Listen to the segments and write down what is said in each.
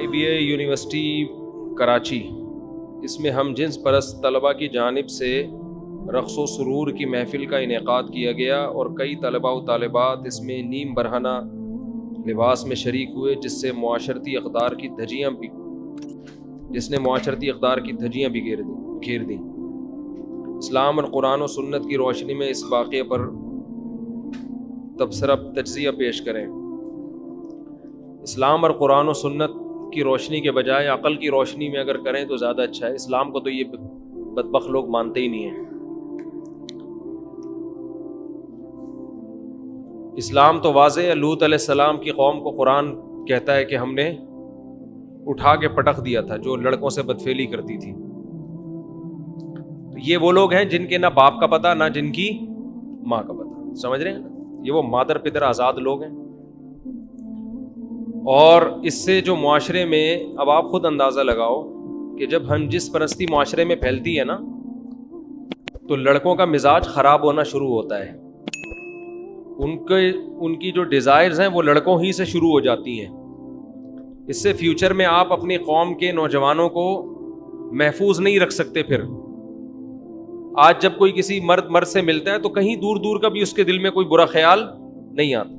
IBA university Karachi, اس میں ہم جنس پرست طلباء کی جانب سے رقص و سرور کی محفل کا انعقاد کیا گیا اور کئی طلباء و طالبات اس میں نیم برہنہ لباس میں شریک ہوئے، جس نے معاشرتی اقدار کی دھجیاں بھی گھیر دیں۔ اسلام اور قرآن و سنت کی روشنی میں اس واقعے پر تجزیہ پیش کریں۔ اسلام اور قرآن و سنت کی روشنی کے بجائے عقل کی روشنی میں اگر کریں تو زیادہ اچھا ہے۔ اسلام کو تو یہ بدبخت لوگ مانتے ہی نہیں ہیں۔ اسلام تو واضح ہے، لوط علیہ السلام کی قوم کو قرآن کہتا ہے کہ ہم نے اٹھا کے پٹخ دیا تھا جو لڑکوں سے بدفعلی کرتی تھی۔ یہ وہ لوگ ہیں جن کے نہ باپ کا پتہ نہ جن کی ماں کا پتہ، سمجھ رہے ہیں نا؟ یہ وہ مادر پدر آزاد لوگ ہیں۔ اور اس سے جو معاشرے میں، اب آپ خود اندازہ لگاؤ کہ جب ہم جس پرستی معاشرے میں پھیلتی ہے نا تو لڑکوں کا مزاج خراب ہونا شروع ہوتا ہے۔ ان کی جو ڈیزائرز ہیں وہ لڑکوں ہی سے شروع ہو جاتی ہیں۔ اس سے فیوچر میں آپ اپنی قوم کے نوجوانوں کو محفوظ نہیں رکھ سکتے۔ پھر آج جب کوئی کسی مرد سے ملتا ہے تو کہیں دور دور کا بھی اس کے دل میں کوئی برا خیال نہیں آتا۔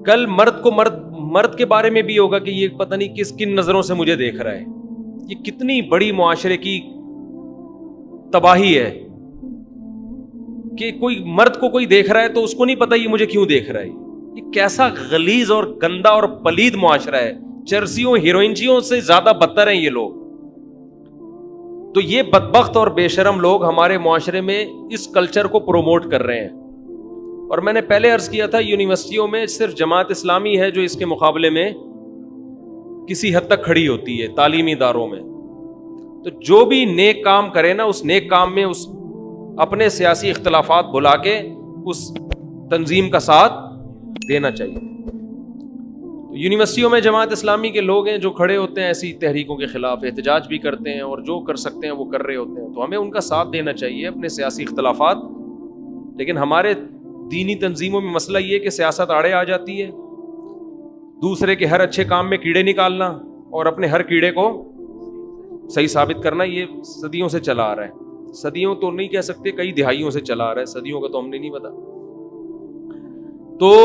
کل مرد کے بارے میں بھی ہوگا کہ یہ پتہ نہیں کن نظروں سے مجھے دیکھ رہا ہے۔ یہ کتنی بڑی معاشرے کی تباہی ہے کہ کوئی مرد کو کوئی دیکھ رہا ہے تو اس کو نہیں پتہ یہ مجھے کیوں دیکھ رہا ہے۔ یہ کیسا غلیظ اور گندا اور پلید معاشرہ ہے۔ چرسیوں ہیروئنچیوں سے زیادہ بدتر ہیں یہ لوگ۔ تو یہ بدبخت اور بے شرم لوگ ہمارے معاشرے میں اس کلچر کو پروموٹ کر رہے ہیں۔ اور میں نے پہلے عرض کیا تھا یونیورسٹیوں میں صرف جماعت اسلامی ہے جو اس کے مقابلے میں کسی حد تک کھڑی ہوتی ہے تعلیمی اداروں میں۔ تو جو بھی نیک کام کرے نا، اس نیک کام میں اس اپنے سیاسی اختلافات بھلا کے اس تنظیم کا ساتھ دینا چاہیے۔ یونیورسٹیوں میں جماعت اسلامی کے لوگ ہیں جو کھڑے ہوتے ہیں ایسی تحریکوں کے خلاف، احتجاج بھی کرتے ہیں اور جو کر سکتے ہیں وہ کر رہے ہوتے ہیں، تو ہمیں ان کا ساتھ دینا چاہیے اپنے سیاسی اختلافات۔ لیکن ہمارے دینی تنظیموں میں مسئلہ یہ کہ سیاست آڑے آ جاتی ہے، دوسرے کے ہر اچھے کام میں کیڑے نکالنا اور اپنے ہر کیڑے کو صحیح ثابت کرنا، یہ صدیوں سے چلا آ رہا ہے۔ صدیوں تو نہیں کہہ سکتے، کئی دہائیوں سے چلا آ رہا ہے، صدیوں کا تو ہم نے نہیں پتا۔ تو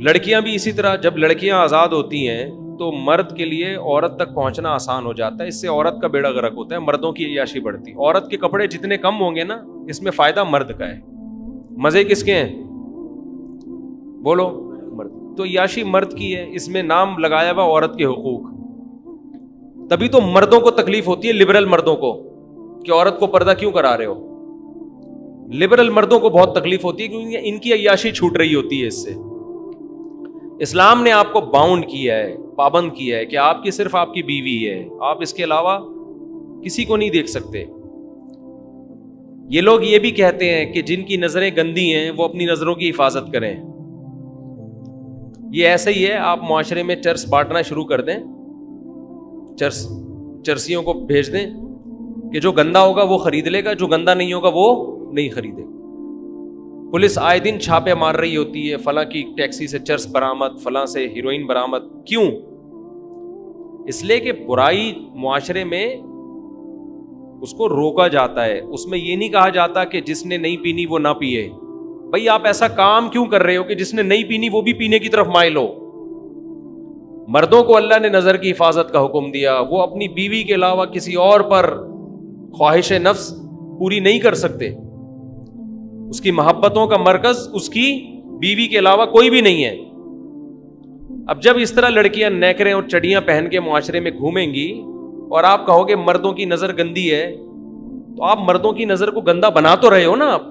لڑکیاں بھی اسی طرح، جب لڑکیاں آزاد ہوتی ہیں تو مرد کے لیے عورت تک پہنچنا آسان ہو جاتا ہے، اس سے عورت کا بیڑا غرق ہوتا ہے، مردوں کی عیاشی بڑھتی۔ عورت کے کپڑے جتنے کم ہوں گے نا، اس میں فائدہ مرد کا ہے، مزے کس کے ہیں بولو؟ مرد۔ تو عیاشی مرد کی ہے، اس میں نام لگایا ہوا عورت کے حقوق۔ تبھی تو مردوں کو تکلیف ہوتی ہے، لبرل مردوں کو، کہ عورت کو پردہ کیوں کرا رہے ہو۔ لبرل مردوں کو بہت تکلیف ہوتی ہے کیونکہ ان کی عیاشی چھوٹ رہی ہوتی ہے اس سے۔ اسلام نے آپ کو باؤنڈ کیا ہے، پابند کیا ہے کہ آپ کی صرف آپ کی بیوی ہے، آپ اس کے علاوہ کسی کو نہیں دیکھ سکتے۔ یہ لوگ یہ بھی کہتے ہیں کہ جن کی نظریں گندی ہیں وہ اپنی نظروں کی حفاظت کریں۔ یہ ایسا ہی ہے، آپ معاشرے میں چرس بانٹنا شروع کر دیں، چرسیوں کو بھیج دیں کہ جو گندا ہوگا وہ خرید لے گا، جو گندا نہیں ہوگا وہ نہیں خریدے گا۔ پولیس آئے دن چھاپے مار رہی ہوتی ہے، فلاں کی ٹیکسی سے چرس برآمد، فلاں سے ہیروئن برآمد۔ کیوں؟ اس لیے کہ برائی معاشرے میں اس کو روکا جاتا ہے، اس میں یہ نہیں کہا جاتا کہ جس نے نہیں پینی وہ نہ پیے۔ بھائی آپ ایسا کام کیوں کر رہے ہو کہ جس نے نہیں پینی وہ بھی پینے کی طرف مائل ہو؟ مردوں کو اللہ نے نظر کی حفاظت کا حکم دیا، وہ اپنی بیوی کے علاوہ کسی اور پر خواہش نفس پوری نہیں کر سکتے۔ اس کی محبتوں کا مرکز اس کی بیوی کے علاوہ کوئی بھی نہیں ہے۔ اب جب اس طرح لڑکیاں نیکریں اور چڑیاں پہن کے معاشرے میں گھومیں گی اور آپ کہو گے مردوں کی نظر گندی ہے، تو آپ مردوں کی نظر کو گندا بنا تو رہے ہو نا۔ آپ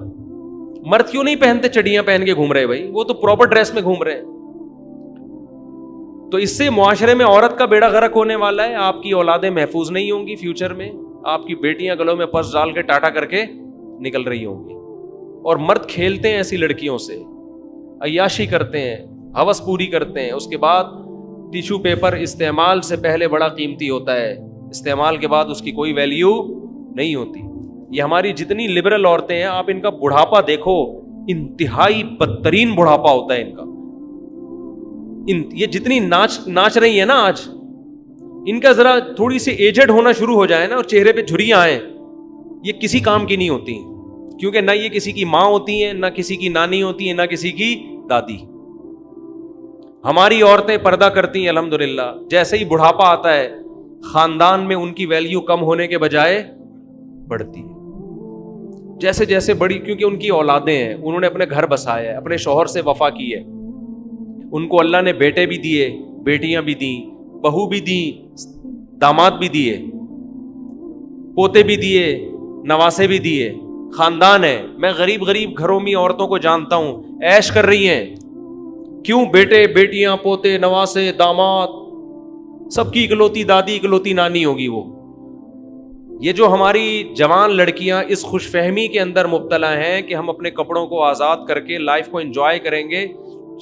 مرد کیوں نہیں پہنتے چڑیاں پہن کے گھوم رہے؟ بھائی وہ تو پراپر ڈریس میں گھوم رہے ہیں۔ تو اس سے معاشرے میں عورت کا بیڑا غرق ہونے والا ہے، آپ کی اولادیں محفوظ نہیں ہوں گی فیوچر میں، آپ کی بیٹیاں گلوں میں پرس ڈال کے ٹاٹا کر کے نکل رہی ہوں گی، اور مرد کھیلتے ہیں ایسی لڑکیوں سے، عیاشی کرتے ہیں، ہوس پوری کرتے ہیں۔ اس کے بعد ٹیشو پیپر استعمال سے پہلے بڑا قیمتی ہوتا ہے، استعمال کے بعد اس کی کوئی ویلیو نہیں ہوتی۔ یہ ہماری جتنی لبرل عورتیں ہیں، آپ ان کا بڑھاپا دیکھو، انتہائی بدترین بڑھاپا ہوتا ہے ان کا۔ یہ جتنی ناچ رہی ہیں نا آج, ان کا ذرا تھوڑی سی ایجڈ ہونا شروع ہو جائے نا اور چہرے پہ جھریاں آئیں, یہ کسی کام کی نہیں ہوتی, کیونکہ نہ یہ کسی کی ماں ہوتی ہیں, نہ کسی کی نانی ہوتی ہیں, نہ کسی کی دادی. ہماری عورتیں پردہ کرتی ہیں الحمدللہ. جیسے ہی بڑھاپا آتا ہے خاندان میں ان کی ویلیو کم ہونے کے بجائے بڑھتی ہے. جیسے جیسے بڑی, کیونکہ ان کی اولادیں ہیں, انہوں نے اپنے گھر بسایا ہے, اپنے شوہر سے وفا کی ہے, ان کو اللہ نے بیٹے بھی دیے, بیٹیاں بھی دیں, بہو بھی دی, داماد بھی دیے, پوتے بھی دیے, نواسے بھی دیے, خاندان ہے. میں غریب گھروں میں عورتوں کو جانتا ہوں, عیش کر رہی ہیں. کیوں؟ بیٹے, بیٹیاں, پوتے, نواسے, داماد, سب کی اکلوتی دادی, اکلوتی نانی ہوگی وہ. یہ جو ہماری جوان لڑکیاں اس خوش فہمی کے اندر مبتلا ہیں کہ ہم اپنے کپڑوں کو آزاد کر کے لائف کو انجوائے کریں گے,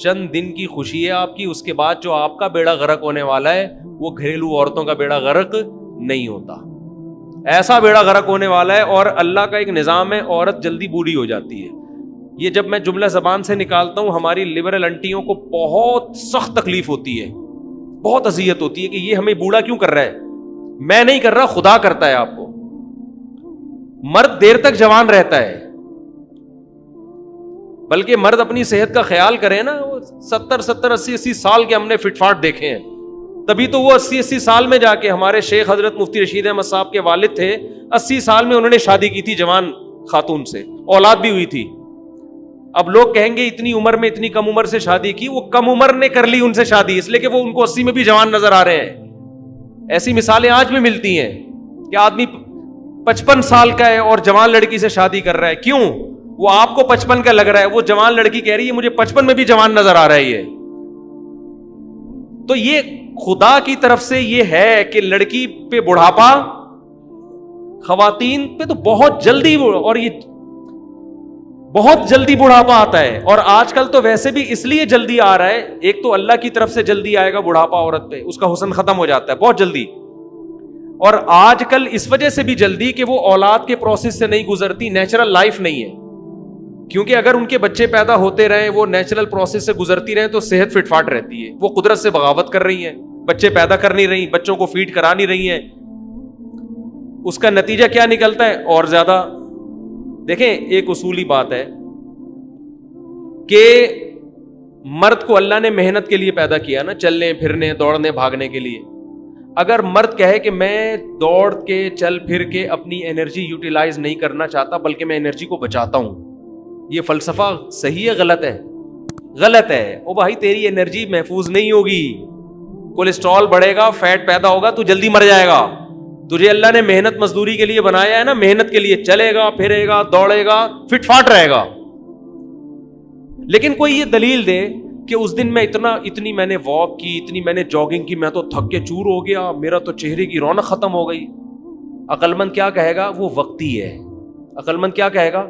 چند دن کی خوشی ہے آپ کی, اس کے بعد جو آپ کا بیڑا غرق ہونے والا ہے وہ گھریلو عورتوں کا بیڑا غرق نہیں ہوتا, ایسا بیڑا غرق ہونے والا ہے. اور اللہ کا ایک نظام ہے, عورت جلدی بوڑھی ہو جاتی ہے. یہ جب میں جملہ زبان سے نکالتا ہوں, ہماری لبرل انٹیوں کو بہت سخت تکلیف ہوتی ہے, بہت اذیت ہوتی ہے کہ یہ ہمیں بوڑھا کیوں کر رہا ہے. میں نہیں کر رہا, خدا کرتا ہے آپ کو. مرد دیر تک جوان رہتا ہے, بلکہ مرد اپنی صحت کا خیال کرے نا. 70 80 سال کے ہم نے فٹ فاٹ دیکھے ہیں, تبھی تو وہ 80 سال میں جا کے, ہمارے شیخ حضرت مفتی رشید احمد صاحب کے والد تھے, 80 سال میں انہوں نے شادی کی تھی جوان خاتون سے, اولاد بھی ہوئی تھی. اب لوگ کہیں گے اتنی عمر میں, اتنی کم عمر سے شادی کی. وہ کم عمر نے کر لی ان سے شادی, اس لیے کہ وہ ان کو 80 میں بھی جوان نظر آ رہے ہیں. ایسی مثالیں آج بھی ملتی ہیں کہ آدمی 55 سال کا ہے اور جوان لڑکی سے شادی کر رہا ہے. کیوں؟ وہ آپ کو 55 کا لگ رہا ہے, وہ جوان لڑکی کہہ رہی ہے مجھے 55 میں بھی جوان نظر آ رہا ہے. یہ تو یہ خدا کی طرف سے یہ ہے کہ لڑکی پہ بڑھاپا, خواتین پہ تو بہت جلدی, اور یہ بہت جلدی بڑھاپا آتا ہے. اور آج کل تو ویسے بھی اس لیے جلدی آ رہا ہے, ایک تو اللہ کی طرف سے جلدی آئے گا بڑھاپا عورت پہ, اس کا حسن ختم ہو جاتا ہے بہت جلدی. اور آج کل اس وجہ سے بھی جلدی کہ وہ اولاد کے پروسیس سے نہیں گزرتی, نیچرل لائف نہیں ہے. کیونکہ اگر ان کے بچے پیدا ہوتے رہیں, وہ نیچرل پروسیس سے گزرتی رہیں, تو صحت فٹ فاٹ رہتی ہے. وہ قدرت سے بغاوت کر رہی ہیں, بچے پیدا کر نہیں رہی, بچوں کو فیڈ کرا نہیں رہی ہیں. اس کا نتیجہ کیا نکلتا ہے؟ اور زیادہ. دیکھیں, ایک اصولی بات ہے کہ مرد کو اللہ نے محنت کے لیے پیدا کیا نا, چلنے پھرنے, دوڑنے, بھاگنے کے لیے. اگر مرد کہے کہ میں دوڑ کے, چل پھر کے اپنی انرجی یوٹیلائز نہیں کرنا چاہتا, بلکہ میں انرجی کو بچاتا ہوں, یہ فلسفہ صحیح ہے غلط ہے؟ غلط ہے. او بھائی, تیری انرجی محفوظ نہیں ہوگی, کولیسٹرول بڑھے گا, فیٹ پیدا ہوگا, تو جلدی مر جائے گا. تجھے اللہ نے محنت مزدوری کے لیے بنایا ہے نا, محنت کے لیے چلے گا, پھرے گا, دوڑے گا, فٹ فاٹ رہے گا. لیکن کوئی یہ دلیل دے کہ اس دن میں اتنی میں نے واک کی, اتنی میں نے جاگنگ کی, میں تو تھک کے چور ہو گیا, میرا تو چہرے کی رونق ختم ہو گئی. عقل مند کیا کہے گا؟ وہ وقتی ہے. عقل مند کیا کہے گا؟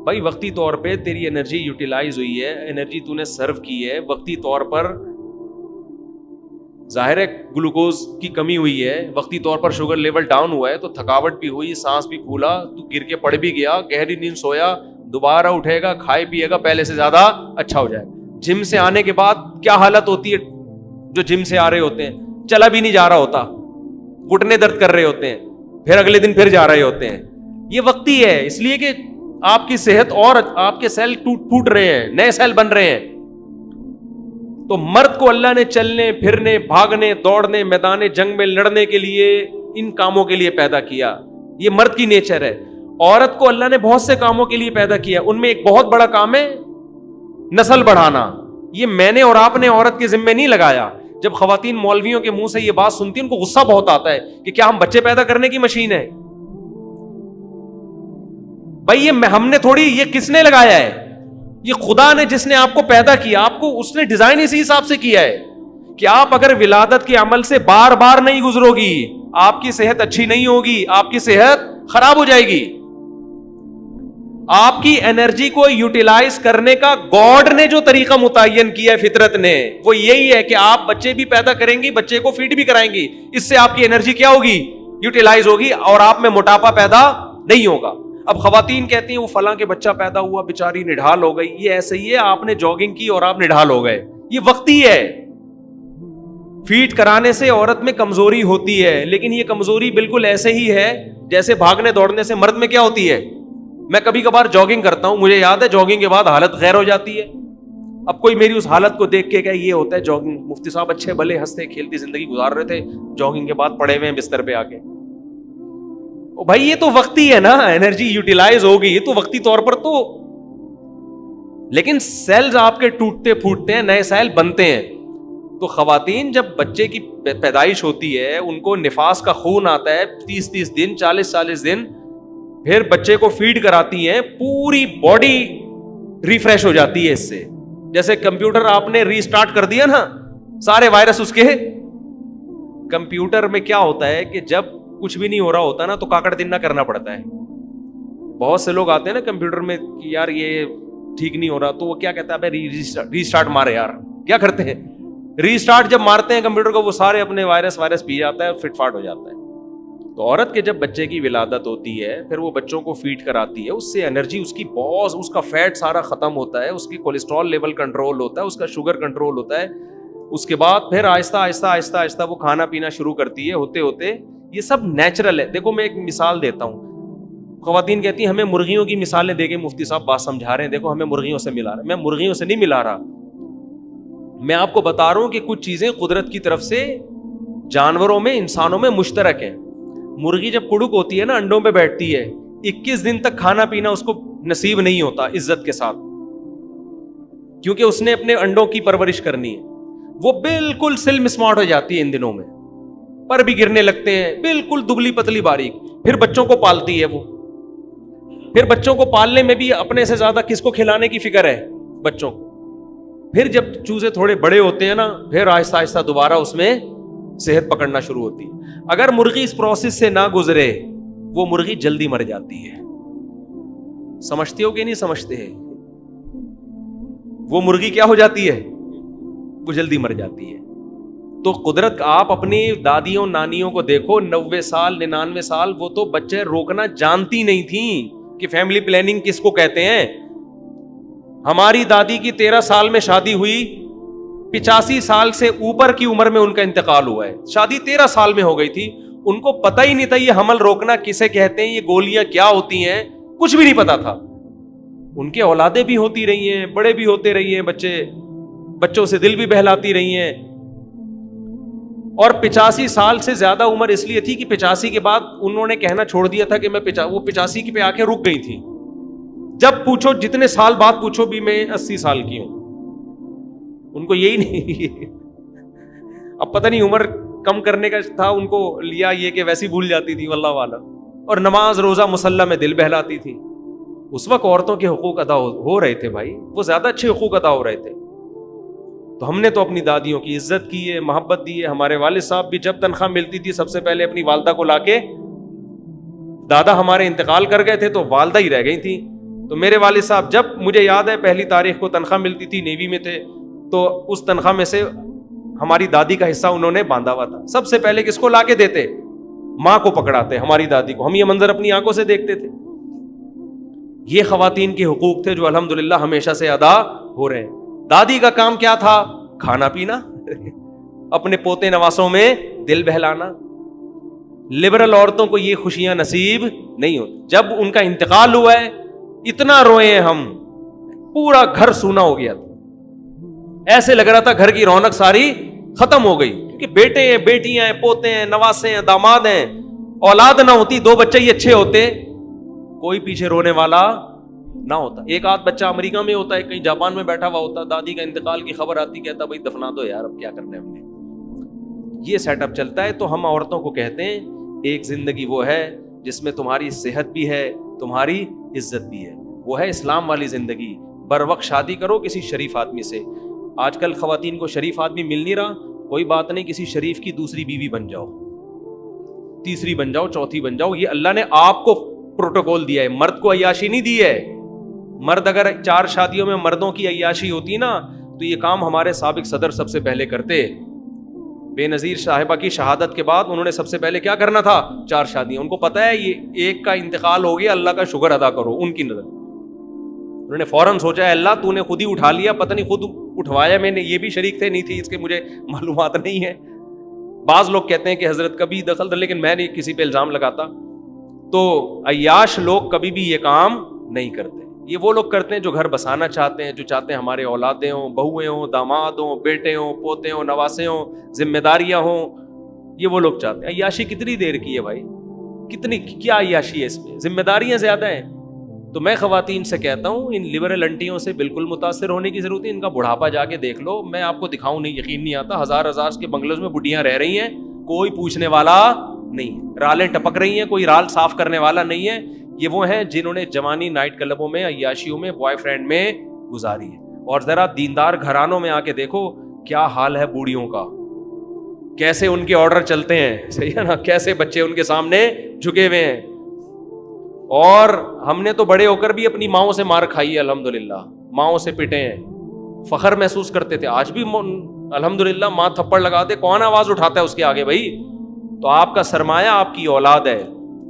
بھائی وقتی طور پہ تیری انرجی یوٹیلائز ہوئی ہے, انرجی تو نے سرو کی ہے, وقتی طور پر ظاہر ہے گلوکوز کی کمی ہوئی ہے, وقتی طور پر شوگر لیول ڈاؤن ہوا ہے, تو تھکاوٹ بھی ہوئی, سانس بھی پھولا, تو گر کے پڑ بھی گیا, گہری نیند سویا, دوبارہ اٹھے گا, کھائے پیے گا, پہلے سے زیادہ اچھا ہو جائے. جم سے آنے کے بعد کیا حالت ہوتی ہے؟ جو جم سے آ رہے ہوتے ہیں, چلا بھی نہیں جا رہا ہوتا, گھٹنے درد کر رہے ہوتے ہیں, پھر اگلے دن پھر جا رہے ہوتے ہیں. یہ وقتی ہے, اس لیے کہ آپ کی صحت اور آپ کے سیل ٹوٹ رہے ہیں, نئے سیل بن رہے ہیں. تو مرد کو اللہ نے چلنے پھرنے, بھاگنے, دوڑنے, میدان جنگ میں لڑنے کے لیے, ان کاموں کے لیے پیدا کیا. یہ مرد کی نیچر ہے. عورت کو اللہ نے بہت سے کاموں کے لیے پیدا کیا, ان میں ایک بہت بڑا کام ہے نسل بڑھانا. یہ میں نے اور آپ نے عورت کے ذمے نہیں لگایا. جب خواتین مولویوں کے منہ سے یہ بات سنتی ہیں, ان کو غصہ بہت آتا ہے کہ کیا ہم بچے پیدا کرنے کی مشین ہے؟ بھائی یہ ہم نے تھوڑی, یہ کس نے لگایا ہے؟ یہ خدا نے, جس نے آپ کو پیدا کیا, آپ کو اس نے ڈیزائن اسی حساب سے کیا ہے کہ آپ اگر ولادت کے عمل سے بار بار نہیں گزرو گی, آپ کی صحت اچھی نہیں ہوگی, آپ کی صحت خراب ہو جائے گی. آپ کی انرجی کو یوٹیلائز کرنے کا گاڈ نے جو طریقہ متعین کیا ہے فطرت نے, وہ یہی ہے کہ آپ بچے بھی پیدا کریں گی, بچے کو فیڈ بھی کرائیں گی, اس سے آپ کی انرجی کیا ہوگی؟ یوٹیلائز ہوگی, اور آپ میں موٹاپا پیدا نہیں ہوگا. اب خواتین کہتی ہیں وہ فلاں کے بچہ پیدا ہوا, بیچاری نڈھال ہو گئی. یہ ایسے ہی ہے, آپ نے جاگنگ کی اور آپ نڈھال ہو گئے, یہ وقتی ہے. فیڈ کرانے سے عورت میں کمزوری ہوتی ہے, لیکن یہ کمزوری بالکل ایسے ہی ہے جیسے بھاگنے دوڑنے سے مرد میں کیا ہوتی ہے. میں کبھی کبھار جاگنگ کرتا ہوں, مجھے یاد ہے جاگنگ کے بعد حالت غیر ہو جاتی ہے. اب کوئی میری اس حالت کو دیکھ کے کہ یہ ہوتا ہے جاگنگ, مفتی صاحب اچھے بھلے ہنستے کھیلتی زندگی گزار رہے تھے, جاگنگ کے بعد پڑے ہوئے ہیں بستر پہ آ کے. بھائی یہ تو وقتی ہے نا, انرجی یوٹیلائز ہوگی یہ تو وقتی طور پر تو, لیکن سیلز آپ کے ٹوٹتے پھوٹتے ہیں, نئے سیل بنتے ہیں. تو خواتین جب بچے کی پیدائش ہوتی ہے, ان کو نفاس کا خون آتا ہے 30 دن 40 دن, پھر بچے کو فیڈ کراتی ہیں, پوری باڈی ریفریش ہو جاتی ہے اس سے. جیسے کمپیوٹر آپ نے ری سٹارٹ کر دیا نا, سارے وائرس اس کے. کمپیوٹر میں کیا ہوتا ہے کہ جب کچھ بھی نہیں ہو رہا ہوتا نا تو کاکڑ دن نہ کرنا پڑتا ہے. بہت سے لوگ آتے ہیں نا کمپیوٹر میں کہ یار یہ ٹھیک نہیں ہو رہا, تو وہ کیا کہتا ہے ری سٹارٹ مارے. یار کیا کرتے ہیں, ری سٹارٹ جب مارتے ہیں کمپیوٹر کو, وہ سارے اپنے وائرس پی جاتا ہے, فٹ فاٹ ہو جاتا ہے. تو عورت کے جب بچے کی ولادت ہوتی ہے, پھر وہ بچوں کو فیڈ کراتی ہے, اس سے انرجی اس کی بہت, اس کا فیٹ سارا ختم ہوتا ہے, اس کی کولیسٹرول لیول کنٹرول ہوتا ہے, اس کا شوگر کنٹرول ہوتا ہے. اس کے بعد پھر آہستہ آہستہ وہ کھانا پینا شروع کرتی ہے. ہوتے ہوتے یہ سب نیچرل ہے. دیکھو میں ایک مثال دیتا ہوں. خواتین کہتی ہیں ہمیں مرغیوں کی مثالیں دے کے مفتی صاحب بات سمجھا رہے ہیں, دیکھو ہمیں مرغیوں سے ملا رہا ہے. میں مرغیوں سے نہیں ملا رہا, میں آپ کو بتا رہا ہوں کہ کچھ چیزیں قدرت کی طرف سے جانوروں میں انسانوں میں مشترک ہیں. مرغی جب کڑک ہوتی ہے نا, انڈوں پہ بیٹھتی ہے, 21 دن تک کھانا پینا اس کو نصیب نہیں ہوتا عزت کے ساتھ, کیونکہ اس نے اپنے انڈوں کی پرورش کرنی ہے. وہ بالکل سلم اسمارٹ ہو جاتی ہے ان دنوں میں, پر بھی گرنے لگتے ہیں, بالکل دبلی پتلی باریک. پھر بچوں کو پالتی ہے وہ, پھر بچوں کو پالنے میں بھی اپنے سے زیادہ کس کو کھلانے کی فکر ہے, بچوں کو. پھر جب چوزے تھوڑے بڑے ہوتے ہیں نا, پھر آہستہ آہستہ دوبارہ اس میں صحت پکڑنا شروع ہوتی ہے. اگر مرغی اس پروسیس سے نہ گزرے, وہ مرغی جلدی مر جاتی ہے. سمجھتے ہو کہ نہیں سمجھتے ہیں؟ وہ مرغی کیا ہو جاتی ہے, وہ جلدی مر جاتی ہے. تو قدرت, آپ اپنی دادیوں نانیوں کو دیکھو, 90 سال 99 سال, وہ تو بچے روکنا جانتی نہیں تھیں کہ فیملی پلاننگ کس کو کہتے ہیں. ہماری دادی کی 13 سال میں شادی ہوئی, 85 سال سے اوپر کی عمر میں ان کا انتقال ہوا ہے. شادی 13 سال میں ہو گئی تھی, ان کو پتہ ہی نہیں تھا یہ حمل روکنا کسے کہتے ہیں, یہ گولیاں کیا ہوتی ہیں, کچھ بھی نہیں پتا تھا. ان کے اولادیں بھی ہوتی رہی ہیں, بڑے بھی ہوتے رہی ہیں, بچوں سے دل بھی بہلاتی رہی ہیں. اور 85 سال سے زیادہ عمر اس لیے تھی کہ 85 کے بعد انہوں نے کہنا چھوڑ دیا تھا کہ میں وہ 85 پہ آ کے رک گئی تھی. جب پوچھو, جتنے سال بعد پوچھو بھی, میں 80 سال کی ہوں. ان کو یہی نہیں, اب پتہ نہیں عمر کم کرنے کا تھا ان کو, لیا یہ کہ ویسی بھول جاتی تھی واللہ والا. اور نماز روزہ مصلی میں دل بہلاتی تھی. اس وقت عورتوں کے حقوق ادا ہو رہے تھے بھائی, وہ زیادہ اچھے حقوق ادا ہو رہے تھے. تو ہم نے تو اپنی دادیوں کی عزت کی ہے, محبت دی ہے. ہمارے والد صاحب بھی جب تنخواہ ملتی تھی سب سے پہلے اپنی والدہ کو لا کے, دادا ہمارے انتقال کر گئے تھے تو والدہ ہی رہ گئی تھی. تو میرے والد صاحب, جب مجھے یاد ہے 1 تاریخ کو تنخواہ ملتی تھی, نیوی میں تھے, تو اس تنخواہ میں سے ہماری دادی کا حصہ انہوں نے باندھا ہوا تھا. سب سے پہلے کس کو لا کے دیتے, ماں کو پکڑاتے, ہماری دادی کو. ہم یہ منظر اپنی آنکھوں سے دیکھتے تھے. یہ خواتین کے حقوق تھے جو الحمدللہ ہمیشہ سے ادا ہو رہے ہیں. دادی کا کام کیا تھا, کھانا پینا, اپنے پوتے نواسوں میں دل بہلانا. لبرل عورتوں کو یہ خوشیاں نصیب نہیں ہوتی. جب ان کا انتقال ہوا ہے, اتنا روئے ہیں ہم, پورا گھر سونا ہو گیا تھا. ایسے لگ رہا تھا گھر کی رونق ساری ختم ہو گئی, کیونکہ بیٹے ہیں, بیٹیاں ہیں, پوتے ہیں, نواسے ہیں, داماد ہیں. اولاد نہ ہوتی, 2 بچے ہی اچھے ہوتے, کوئی پیچھے رونے والا نہ ہوتا. ایک آدھ بچہ امریکہ میں ہوتا ہے, کہیں جاپان میں بیٹھا ہوا ہوتا, دادی کا انتقال کی خبر آتی, کہتا بھائی دفنا دو یار, اب کیا کرنا ہے ہم نے. یہ سیٹ اپ چلتا ہے. تو ہم عورتوں کو کہتے ہیں ایک زندگی وہ ہے جس میں تمہاری صحت بھی ہے, تمہاری عزت بھی ہے, وہ ہے اسلام والی زندگی. بر وقت شادی کرو کسی شریف آدمی سے. آج کل خواتین کو شریف آدمی مل نہیں رہا, کوئی بات نہیں, کسی شریف کی دوسری بیوی بن جاؤ, تیسری بن جاؤ, چوتھی بن جاؤ. یہ اللہ نے آپ کو پروٹوکول دیا ہے, مرد کو عیاشی نہیں دی ہے. مرد اگر 4 شادیوں میں مردوں کی عیاشی ہوتی نا, تو یہ کام ہمارے سابق صدر سب سے پہلے کرتے. بے نظیر صاحبہ کی شہادت کے بعد انہوں نے سب سے پہلے کیا کرنا تھا, 4 شادیاں. ان کو پتا ہے یہ ایک کا انتقال ہو گیا, اللہ کا شکر ادا کرو. ان کی نظر انہوں نے فوراً سوچا ہے اللہ تو نے خود ہی اٹھا لیا, پتہ نہیں خود اٹھوایا میں نے, یہ بھی شریک تھے نہیں تھی, اس کے مجھے معلومات نہیں ہے. بعض لوگ کہتے ہیں کہ حضرت کبھی دخل تھا, لیکن میں نہیں کسی پہ الزام لگاتا. تو عیاش لوگ کبھی بھی یہ کام نہیں کرتے. یہ وہ لوگ کرتے ہیں جو گھر بسانا چاہتے ہیں, جو چاہتے ہیں ہمارے اولادیں ہوں, بہویں ہوں, داماد ہوں, بیٹے ہوں, پوتے ہوں, نواسے ہوں, ذمہ داریاں ہوں. یہ وہ لوگ چاہتے ہیں. عیاشی کتنی دیر کی ہے بھائی, کتنی کیا عیاشی ہے اس میں, ذمہ داریاں زیادہ ہیں. تو میں خواتین سے کہتا ہوں ان لبرل انٹیوں سے بالکل متاثر ہونے کی ضرورت ہے. ان کا بڑھاپا جا کے دیکھ لو, میں آپ کو دکھاؤں نہیں, یقین نہیں آتا. ہزار کے بنگلوز میں بڈیاں رہ رہی ہیں, کوئی پوچھنے والا نہیں, رالیں ٹپک رہی ہیں, کوئی رال صاف کرنے والا نہیں ہے. یہ وہ ہیں جنہوں نے جوانی نائٹ کلبوں میں, عیاشیوں میں, بوائے فرینڈ میں گزاری ہے. اور ذرا دیندار گھرانوں میں آ کے دیکھو کیا حال ہے بوڑھیوں کا, کیسے ان کے آرڈر چلتے ہیں, صحیح ہے نا, کیسے بچے ان کے سامنے جھکے ہوئے ہیں. اور ہم نے تو بڑے ہو کر بھی اپنی ماؤں سے مار کھائی ہے, الحمدللہ, ماؤں سے پٹے ہیں, فخر محسوس کرتے تھے. آج بھی الحمدللہ ماں تھپڑ لگا دے, کون آواز اٹھاتا ہے اس کے آگے بھائی؟ تو آپ کا سرمایہ آپ کی اولاد ہے.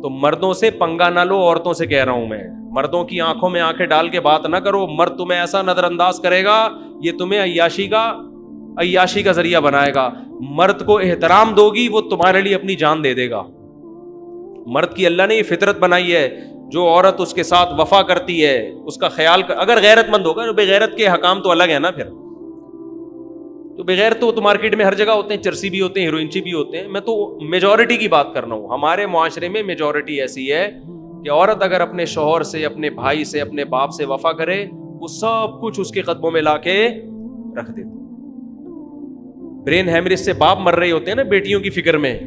تو مردوں سے پنگا نہ لو, عورتوں سے کہہ رہا ہوں میں. مردوں کی آنکھوں میں آنکھیں ڈال کے بات نہ کرو. مرد تمہیں ایسا نظر انداز کرے گا, یہ تمہیں عیاشی کا ذریعہ بنائے گا. مرد کو احترام دو گی, وہ تمہارے لیے اپنی جان دے دے گا. مرد کی اللہ نے یہ فطرت بنائی ہے, جو عورت اس کے ساتھ وفا کرتی ہے اس کا خیال اگر غیرت مند ہوگا. بغیرت کے حکام تو الگ ہے نا. پھر تو بغیر تو مارکیٹ میں ہر جگہ ہوتے ہیں, چرسی بھی ہوتے ہیں, ہیروئنچی بھی ہوتے ہیں. میں تو میجورٹی کی بات کر رہا ہوں. ہمارے معاشرے میں میجورٹی ایسی ہے کہ عورت اگر اپنے شوہر سے, اپنے بھائی سے, اپنے باپ سے وفا کرے, وہ سب کچھ اس کے قدموں میں لا کے رکھ دیتے. برین ہیمریج سے باپ مر رہے ہوتے ہیں نا بیٹیوں کی فکر میں.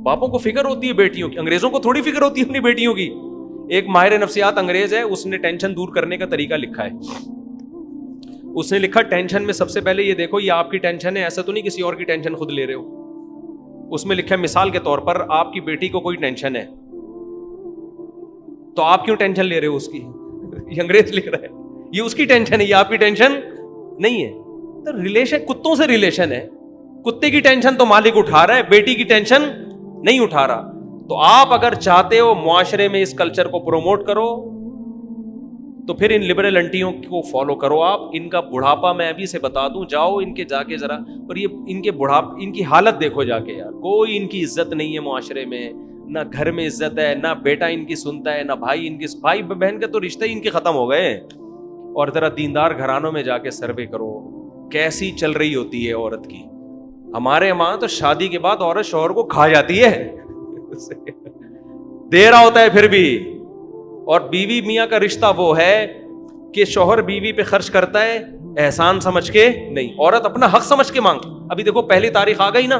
باپوں کو فکر ہوتی ہے بیٹیوں کی, انگریزوں کو تھوڑی فکر ہوتی ہے اپنی بیٹیوں کی. ایک ماہر نفسیات انگریز ہے, اس نے ٹینشن دور کرنے کا طریقہ لکھا ہے. اس نے لکھا ٹینشن میں سب سے پہلے یہ دیکھو یہ آپ کی ٹینشن ہے, ایسا تو نہیں کسی اور کی ٹینشن خود لے رہے ہو. اس میں لکھا ہے مثال کے طور پر آپ کی بیٹی کو کوئی ٹینشن ہے تو آپ کیوں ٹینشن لے رہے ہو اس کی؟ یہ انگریز لکھ رہا ہے, یہ اس کی ٹینشن ہے, یہ آپ کی ٹینشن نہیں ہے. تو ریلیشن کتوں سے ریلیشن ہے, کتے کی ٹینشن تو مالک اٹھا رہا ہے, بیٹی کی ٹینشن نہیں اٹھا رہا. تو آپ اگر چاہتے ہو معاشرے میں اس کلچر کو پروموٹ کرو تو پھر ان لبرل انٹیوں کو فالو کرو. آپ ان کا بڑھاپا میں ابھی سے بتا دوں, جاؤ ان کے جا کے ذرا, اور یہ ان کے بڑھاپے, ان کی حالت دیکھو جا کے یار. کوئی ان کی عزت نہیں ہے معاشرے میں, نہ گھر میں عزت ہے, نہ بیٹا ان کی سنتا ہے, نہ بھائی ان کی, بھائی بہن کے تو رشتے ہی ان کے ختم ہو گئے. اور ذرا دیندار گھرانوں میں جا کے سروے کرو کیسی چل رہی ہوتی ہے عورت کی. ہمارے وہاں تو شادی کے بعد عورت شوہر کو کھا جاتی ہے, دے رہا ہوتا ہے پھر بھی. اور بیوی میاں کا رشتہ وہ ہے کہ شوہر بیوی پہ خرچ کرتا ہے احسان سمجھ کے نہیں, عورت اپنا حق سمجھ کے مانگ. ابھی دیکھو پہلی تاریخ آ گئی نا,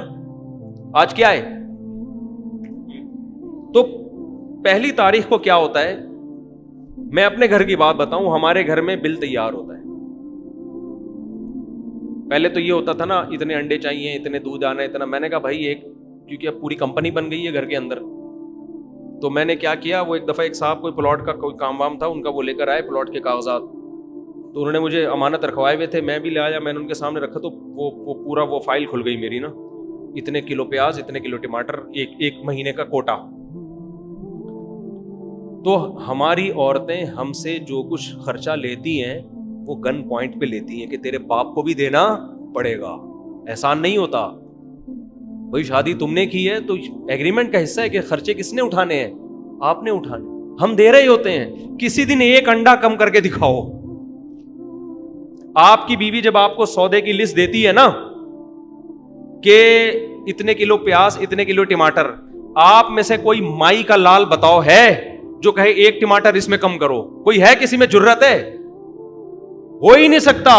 آج کیا ہے؟ تو پہلی تاریخ کو کیا ہوتا ہے, میں اپنے گھر کی بات بتاؤں, ہمارے گھر میں بل تیار ہوتا ہے. پہلے تو یہ ہوتا تھا نا اتنے انڈے چاہیے, اتنے دودھ آنا, اتنا. میں نے کہا بھائی ایک, کیونکہ اب پوری کمپنی بن گئی ہے گھر کے اندر, تو میں نے کیا کیا, وہ ایک دفعہ ایک صاحب کوئی پلاٹ کا کوئی کام وام تھا ان کا, وہ لے کر آئے پلاٹ کے کاغذات. تو انہوں نے مجھے امانت رکھوائے ہوئے تھے, میں بھی لے آیا, میں نے ان کے سامنے رکھا تو وہ پورا وہ فائل کھل گئی میری نا. اتنے کلو پیاز, اتنے کلو ٹماٹر, ایک مہینے کا کوٹا. تو ہماری عورتیں ہم سے جو کچھ خرچہ لیتی ہیں وہ گن پوائنٹ پہ لیتی ہیں کہ تیرے باپ کو بھی دینا پڑے گا, احسان نہیں ہوتا. بھائی شادی تم نے کی ہے تو ایگریمنٹ کا حصہ ہے کہ خرچے کس نے اٹھانے ہیں, آپ نے اٹھانے, ہم دے رہے ہوتے ہیں. کسی دن ایک انڈا کم کر کے دکھاؤ. آپ کی بیوی جب آپ کو سودے کی لسٹ دیتی ہے نا کہ اتنے کلو پیاز, اتنے کلو ٹماٹر, آپ میں سے کوئی مائی کا لال بتاؤ ہے جو کہے ایک ٹماٹر اس میں کم کرو؟ کوئی ہے کسی میں جرت ہے؟ ہو ہی نہیں سکتا,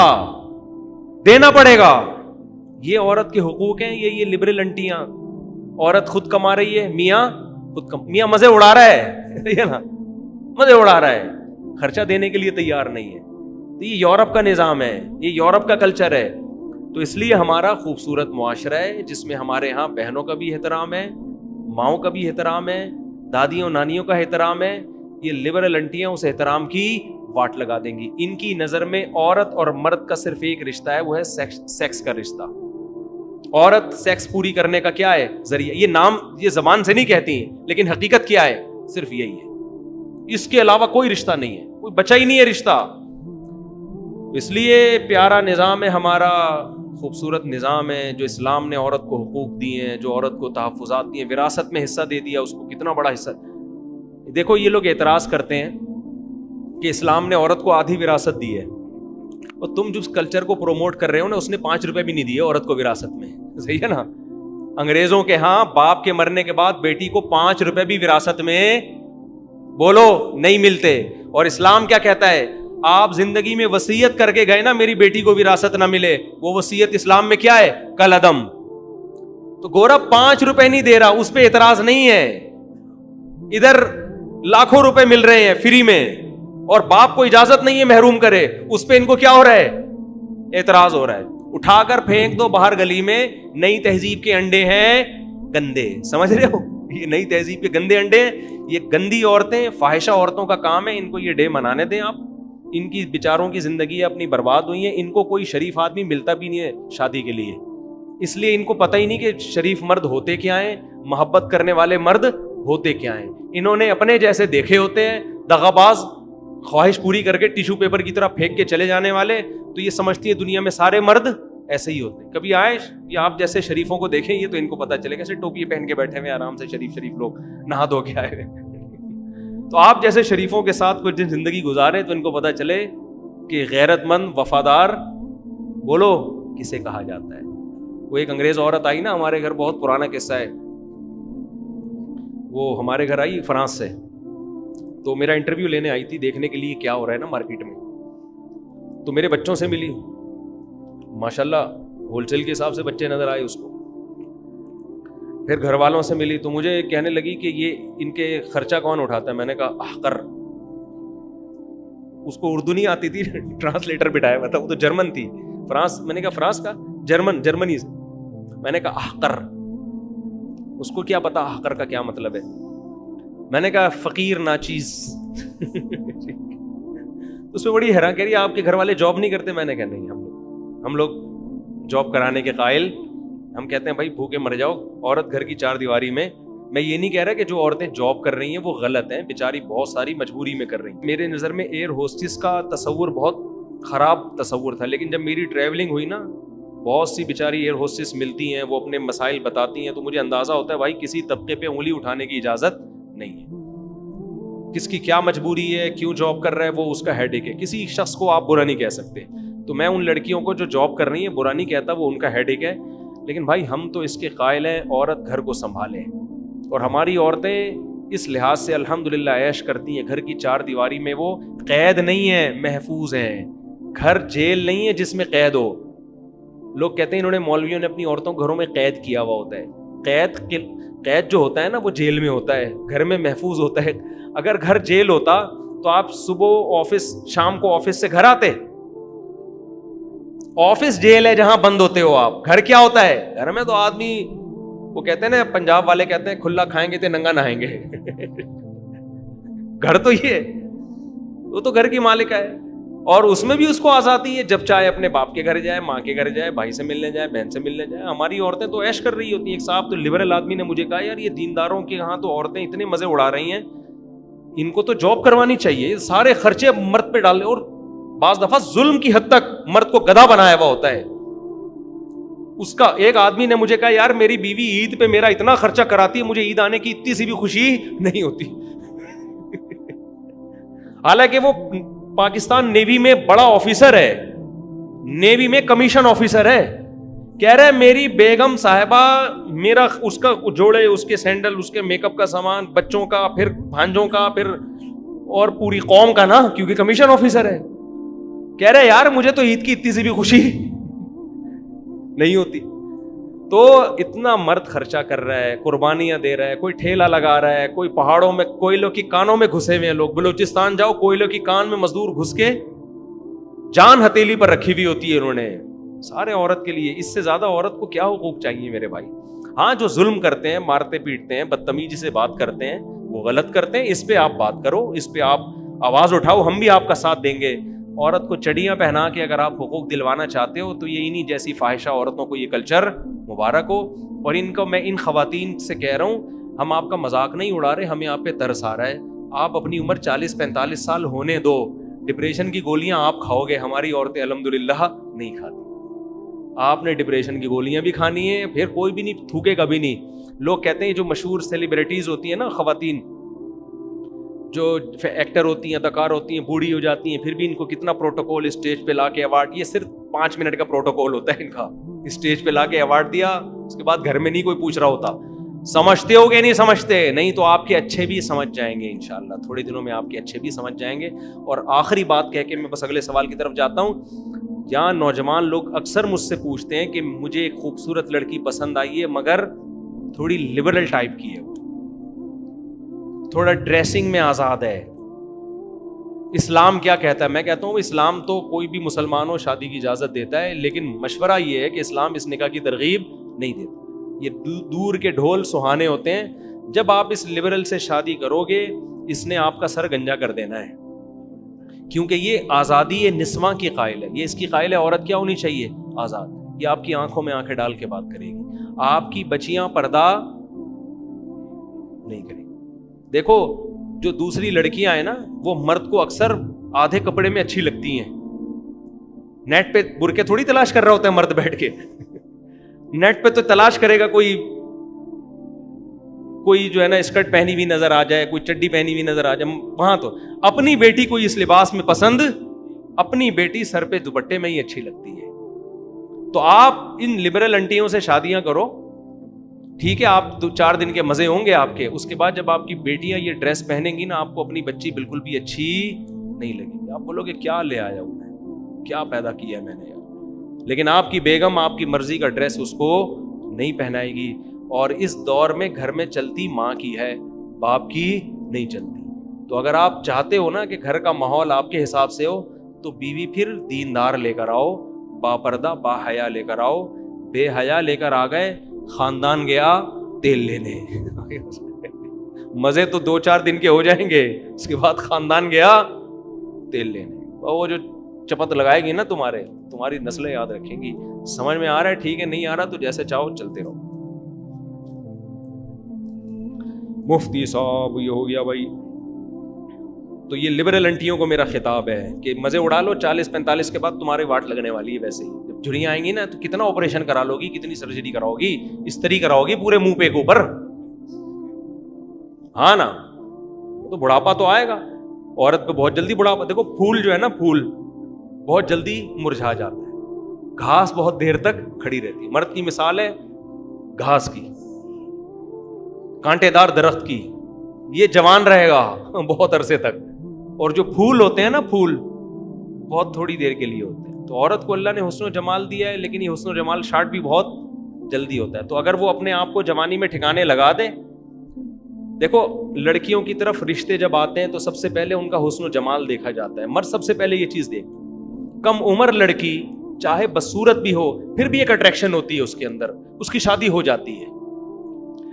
دینا پڑے گا. یہ عورت کے حقوق ہیں, یہ لبرل انٹیاں. عورت خود کما رہی ہے, میاں میاں مزے اڑا رہا ہے نا, مزے اڑا رہا ہے, خرچہ دینے کے لیے تیار نہیں ہے. تو یہ یورپ کا نظام ہے, یہ یورپ کا کلچر ہے. تو اس لیے ہمارا خوبصورت معاشرہ ہے جس میں ہمارے ہاں بہنوں کا بھی احترام ہے, ماؤں کا بھی احترام ہے, دادیوں نانیوں کا احترام ہے. یہ لبرل انٹیاں اس احترام کی واٹ لگا دیں گی. ان کی نظر میں عورت اور مرد کا صرف ایک رشتہ ہے, وہ ہے سیکس کا رشتہ. عورت سیکس پوری کرنے کا کیا ہے ذریعہ, یہ نام یہ زبان سے نہیں کہتی لیکن حقیقت کیا ہے, صرف یہی ہے. اس کے علاوہ کوئی رشتہ نہیں ہے, کوئی بچا ہی نہیں ہے رشتہ. اس لیے پیارا نظام ہے ہمارا، خوبصورت نظام ہے جو اسلام نے عورت کو حقوق دیے ہیں، جو عورت کو تحفظات دیے ہیں، وراثت میں حصہ دے دیا اس کو، کتنا بڑا حصہ. دیکھو یہ لوگ اعتراض کرتے ہیں کہ اسلام نے عورت کو آدھی وراثت دی ہے، اور تم جس کلچر کو پروموٹ کر رہے ہو نا، اس نے 5 روپے بھی نہیں دیے عورت کو وراثت میں. صحیح ہے نا؟ انگریزوں کے ہاں باپ کے مرنے کے بعد بیٹی کو 5 روپے بھی وراثت میں بولو نہیں ملتے. اور اسلام کیا کہتا ہے؟ آپ زندگی میں وصیت کر کے گئے نا میری بیٹی کو وراثت نہ ملے، وہ وصیت اسلام میں کیا ہے؟ کالعدم. تو گورا 5 روپے نہیں دے رہا، اس پہ اعتراض نہیں ہے. ادھر لاکھوں روپے مل رہے ہیں فری میں، اور باپ کو اجازت نہیں ہے محروم کرے، اس پہ ان کو کیا ہو رہا ہے؟ اعتراض ہو رہا ہے. اٹھا کر پھینک دو باہر گلی میں. نئی تہذیب کے انڈے ہیں گندے، سمجھ رہے ہو؟ یہ نئی تہذیب کے گندے انڈے ہیں. یہ گندی عورتیں، فاحشہ عورتوں کا کام ہے. ان کو یہ ڈے منانے دیں آپ. ان کی بیچاروں کی زندگی اپنی برباد ہوئی ہیں. ان کو کوئی شریف آدمی ملتا بھی نہیں ہے شادی کے لیے، اس لیے ان کو پتہ ہی نہیں کہ شریف مرد ہوتے کیا ہیں، محبت کرنے والے مرد ہوتے کیا ہیں. انہوں نے اپنے جیسے دیکھے ہوتے ہیں، دغاباز، خواہش پوری کر کے ٹیشو پیپر کی طرح پھینک کے چلے جانے والے. تو یہ سمجھتی ہے دنیا میں سارے مرد ایسے ہی ہوتے ہیں. کبھی آئے یہ آپ جیسے شریفوں کو دیکھیں، یہ تو ان کو پتہ چلے کیسے ٹوپی پہن کے بیٹھے ہوئے آرام سے شریف لوگ نہا دھو کے آئے. تو آپ جیسے شریفوں کے ساتھ کچھ دن زندگی گزارے تو ان کو پتہ چلے کہ غیرت مند وفادار بولو کسے کہا جاتا ہے. وہ ایک انگریز عورت آئی نا ہمارے گھر، بہت پرانا قصہ ہے. وہ ہمارے گھر آئی فرانس سے، تو میرا انٹرویو لینے آئی تھی، دیکھنے کے لیے کیا ہو رہا ہے نا مارکیٹ میں. تو میرے بچوں سے ملی، ماشاءاللہ ہول سیل کے حساب سے بچے نظر آئے اس کو. پھر گھر والوں سے ملی تو مجھے کہنے لگی کہ یہ ان کے خرچہ کون اٹھاتا ہے. میں نے کہا احقر. اس کو اردو نہیں آتی تھی، ٹرانسلیٹر بٹھایا ہوا تھا، وہ تو جرمن تھی. فرانس، میں نے کہا فرانس کا؟ جرمنی سے. میں نے کہا احقر. اس کو کیا پتا احقر کا کیا مطلب ہے. میں نے کہا فقیر ناچیز. اس میں بڑی حیران، کہہ رہی آپ کے گھر والے جاب نہیں کرتے. میں نے کہا نہیں، ہم لوگ جاب کرانے کے قائل. ہم کہتے ہیں بھائی بھوکے مر جاؤ، عورت گھر کی 4 دیواری میں. میں یہ نہیں کہہ رہا کہ جو عورتیں جاب کر رہی ہیں وہ غلط ہیں، بیچاری بہت ساری مجبوری میں کر رہی ہیں. میرے نظر میں ایئر ہوسٹس کا تصور بہت خراب تصور تھا، لیکن جب میری ٹریولنگ ہوئی نا، بہت سی بیچاری ایئر ہوسٹس ملتی ہیں، وہ اپنے مسائل بتاتی ہیں، تو مجھے اندازہ ہوتا ہے بھائی کسی طبقے پہ انگلی اٹھانے کی اجازت نہیں ہے. کس کی کیا مجبوری ہے، کیوں جاب کر رہا ہے، وہ اس کا ہیڈیک ہے. کسی شخص کو آپ برا نہیں کہہ سکتے. تو میں ان لڑکیوں کو جو جاب کر رہی ہیں برا نہیں کہتا، وہ ان کا ہیڈیک ہے. لیکن بھائی ہم تو اس کے قائل ہیں عورت گھر کو سنبھالے، اور ہماری عورتیں اس لحاظ سے الحمدللہ عیش کرتی ہیں. گھر کی 4 دیواری میں وہ قید نہیں ہے، محفوظ ہیں. گھر جیل نہیں ہے جس میں قید ہو. لوگ کہتے ہیں انہوں نے، مولویوں نے اپنی عورتوں کو گھروں میں قید کیا ہوا ہوتا ہے. قید جو ہوتا ہے نا وہ جیل میں ہوتا ہے، گھر میں محفوظ ہوتا ہے. اگر گھر جیل ہوتا تو آپ صبح آفس، شام کو آفس سے گھر آتے. آفس جیل ہے جہاں بند ہوتے ہو آپ. گھر کیا ہوتا ہے؟ گھر میں تو آدمی، وہ کہتے ہیں نا پنجاب والے کہتے ہیں کھلا کھائیں گے تے ننگا نہائیں گے. گھر تو یہ ہے، وہ تو گھر کی مالکہ ہے، اور اس میں بھی اس کو آزادی ہے جب چاہے اپنے باپ کے گھر جائے، ماں کے گھر جائے، بھائی سے ملنے جائے، بہن سے ملنے جائے. ہماری عورتیں تو عیش کر رہی ہوتی ہیں. ایک صاحب تو لبرل آدمی نے مجھے کہا یار یہ دینداروں کے یہاں تو عورتیں اتنے مزے اڑا رہی ہیں، ان کو تو جاب کروانی چاہیے، سارے خرچے مرد پہ ڈال. اور بعض دفعہ ظلم کی حد تک مرد کو گدھا بنایا ہوا ہوتا ہے. اس کا ایک آدمی نے مجھے کہا یار میری بیوی عید پہ میرا اتنا خرچہ کراتی ہے، مجھے عید آنے کی اتنی سی بھی خوشی نہیں ہوتی. حالانکہ وہ پاکستان نیوی میں بڑا آفیسر ہے، نیوی میں کمیشن آفیسر ہے. کہہ رہا ہے میری بیگم صاحبہ میرا، اس کا جوڑے، اس کے سینڈل، اس کے میک اپ کا سامان، بچوں کا، پھر بھانجوں کا، پھر اور پوری قوم کا نا، کیونکہ کمیشن آفیسر ہے. کہہ رہے یار مجھے تو عید کی اتنی سی بھی خوشی نہیں ہوتی. تو اتنا مرد خرچہ کر رہا ہے، قربانیاں دے رہا ہے، کوئی ٹھیلا لگا رہا ہے، کوئی پہاڑوں میں کوئلوں کی کانوں میں گھسے ہوئے ہیں لوگ. بلوچستان جاؤ، کوئلوں کی کان میں مزدور گھس کے جان ہتھیلی پر رکھی ہوئی ہوتی ہے انہوں نے، سارے عورت کے لیے. اس سے زیادہ عورت کو کیا حقوق چاہیے میرے بھائی؟ ہاں جو ظلم کرتے ہیں، مارتے پیٹتے ہیں، بدتمیزی سے بات کرتے ہیں، وہ غلط کرتے ہیں. اس پہ آپ بات کرو، اس پہ آپ آواز اٹھاؤ، ہم بھی آپ کا ساتھ دیں گے. عورت کو چڑیاں پہنا کے اگر آپ حقوق دلوانا چاہتے ہو تو یہ انہی جیسی فاحشہ عورتوں کو یہ کلچر مبارک ہو. اور ان کو میں ان خواتین سے کہہ رہا ہوں، ہم آپ کا مذاق نہیں اڑا رہے، ہمیں آپ پہ ترس آ رہا ہے. آپ اپنی عمر 40-45 سال ہونے دو، ڈپریشن کی گولیاں آپ کھاؤ گے, ہماری عورتیں الحمدللہ نہیں کھاتی. آپ نے ڈپریشن کی گولیاں بھی کھانی ہے, پھر کوئی بھی نہیں تھوکے کبھی نہیں. لوگ کہتے ہیں جو مشہور سیلیبریٹیز ہوتی ہیں نا, خواتین جو ایکٹر ہوتی ہیں, اداکار ہوتی ہیں, بوڑھی ہو جاتی ہیں, پھر بھی ان کو کتنا پروٹوکول اسٹیج پہ لا کے ایوارڈ, یہ صرف 5 منٹ کا پروٹوکول ہوتا ہے ان کا, اسٹیج پہ لا کے ایوارڈ دیا, اس کے بعد گھر میں نہیں کوئی پوچھ رہا ہوتا. سمجھتے ہو گے نہیں سمجھتے, نہیں تو آپ کے اچھے بھی سمجھ جائیں گے انشاءاللہ, تھوڑے دنوں میں آپ کے اچھے بھی سمجھ جائیں گے. اور آخری بات کہہ کے میں بس اگلے سوال کی طرف جاتا ہوں. یہاں نوجوان لوگ اکثر مجھ سے پوچھتے ہیں کہ مجھے ایک خوبصورت لڑکی پسند آئی ہے مگر تھوڑی لبرل ٹائپ کی ہے, تھوڑا ڈریسنگ میں آزاد ہے, اسلام کیا کہتا ہے؟ میں کہتا ہوں اسلام تو کوئی بھی مسلمان ہو شادی کی اجازت دیتا ہے, لیکن مشورہ یہ ہے کہ اسلام اس نکاح کی ترغیب نہیں دیتا. یہ دور کے ڈھول سہانے ہوتے ہیں. جب آپ اس لبرل سے شادی کرو گے, اس نے آپ کا سر گنجا کر دینا ہے, کیونکہ یہ آزادی نسواں کی قائل ہے. یہ اس کی قائل ہے عورت کیا ہونی چاہیے؟ آزاد. یہ آپ کی آنکھوں میں آنکھیں ڈال کے بات کرے گی, آپ کی بچیاں پردہ نہیں کریں. دیکھو جو دوسری لڑکیاں ہیں نا, وہ مرد کو اکثر آدھے کپڑے میں اچھی لگتی ہیں. نیٹ پہ برقعے تھوڑی تلاش کر رہا ہوتا ہے مرد بیٹھ کے, نیٹ پہ تو تلاش کرے گا کوئی جو ہے نا اسکرٹ پہنی ہوئی نظر آ جائے, کوئی چڈی پہنی ہوئی نظر آ جائے. وہاں تو اپنی بیٹی کوئی اس لباس میں پسند, اپنی بیٹی سر پہ دوپٹے میں ہی اچھی لگتی ہے. تو آپ ان لبرل انٹیوں سے شادیاں کرو, ٹھیک ہے, آپ 2-4 دن کے مزے ہوں گے آپ کے. اس کے بعد جب آپ کی بیٹیاں یہ ڈریس پہنیں گی نا, آپ کو اپنی بچی بالکل بھی اچھی نہیں لگے گی. آپ بولو گے کیا لے آیا ہوں میں, کیا پیدا کیا ہے میں نے. لیکن آپ کی بیگم آپ کی مرضی کا ڈریس اس کو نہیں پہنائے گی. اور اس دور میں گھر میں چلتی ماں کی ہے, باپ کی نہیں چلتی. تو اگر آپ چاہتے ہو نا کہ گھر کا ماحول آپ کے حساب سے ہو, تو بیوی پھر دیندار لے کر آؤ, با پردہ با حیا لے کر آؤ. بے حیا لے کر آ گئے, خاندان گیا تیل لینے. مزے تو 2-4 دن کے ہو جائیں گے, اس کے بعد خاندان گیا تیل لینے. وہ جو چپت لگائے گی نا تمہاری نسلیں یاد رکھیں گی. سمجھ میں آ رہا ہے؟ ٹھیک ہے, نہیں آ رہا تو جیسے چاہو چلتے رہو. مفتی صاحب یہ ہو گیا بھائی. تو یہ لبرل انٹیوں کو میرا خطاب ہے کہ مزے اڑا لو, 40-45 کے بعد تمہارے واٹ لگنے والی ہے. ویسے ہی جب جھریاں آئیں گی نا, تو کتنا آپریشن کرا لو گی, کتنی سرجری کراؤ گی, استری کراؤ گی پورے منہ پہ کے اوپر, ہاں نا. تو بڑھاپا تو آئے گا عورت پہ بہت جلدی. بڑھاپا دیکھو, پھول جو ہے نا, پھول بہت جلدی مرجھا جاتا ہے, گھاس بہت دیر تک کھڑی رہتی ہے. مرد کی مثال ہے گھاس کی, کانٹے دار درخت کی. یہ جوان رہے گا بہت عرصے تک, اور جو پھول ہوتے ہیں نا, پھول بہت تھوڑی دیر کے لیے ہوتے ہیں. تو عورت کو اللہ نے حسن و جمال دیا ہے, لیکن یہ حسن و جمال شارٹ بھی بہت جلدی ہوتا ہے. تو اگر وہ اپنے آپ کو جوانی میں ٹھکانے لگا دے, دیکھو لڑکیوں کی طرف رشتے جب آتے ہیں تو سب سے پہلے ان کا حسن و جمال دیکھا جاتا ہے. مرد سب سے پہلے یہ چیز دیکھ, کم عمر لڑکی چاہے بدصورت بھی ہو, پھر بھی ایک اٹریکشن ہوتی ہے اس کے اندر, اس کی شادی ہو جاتی ہے.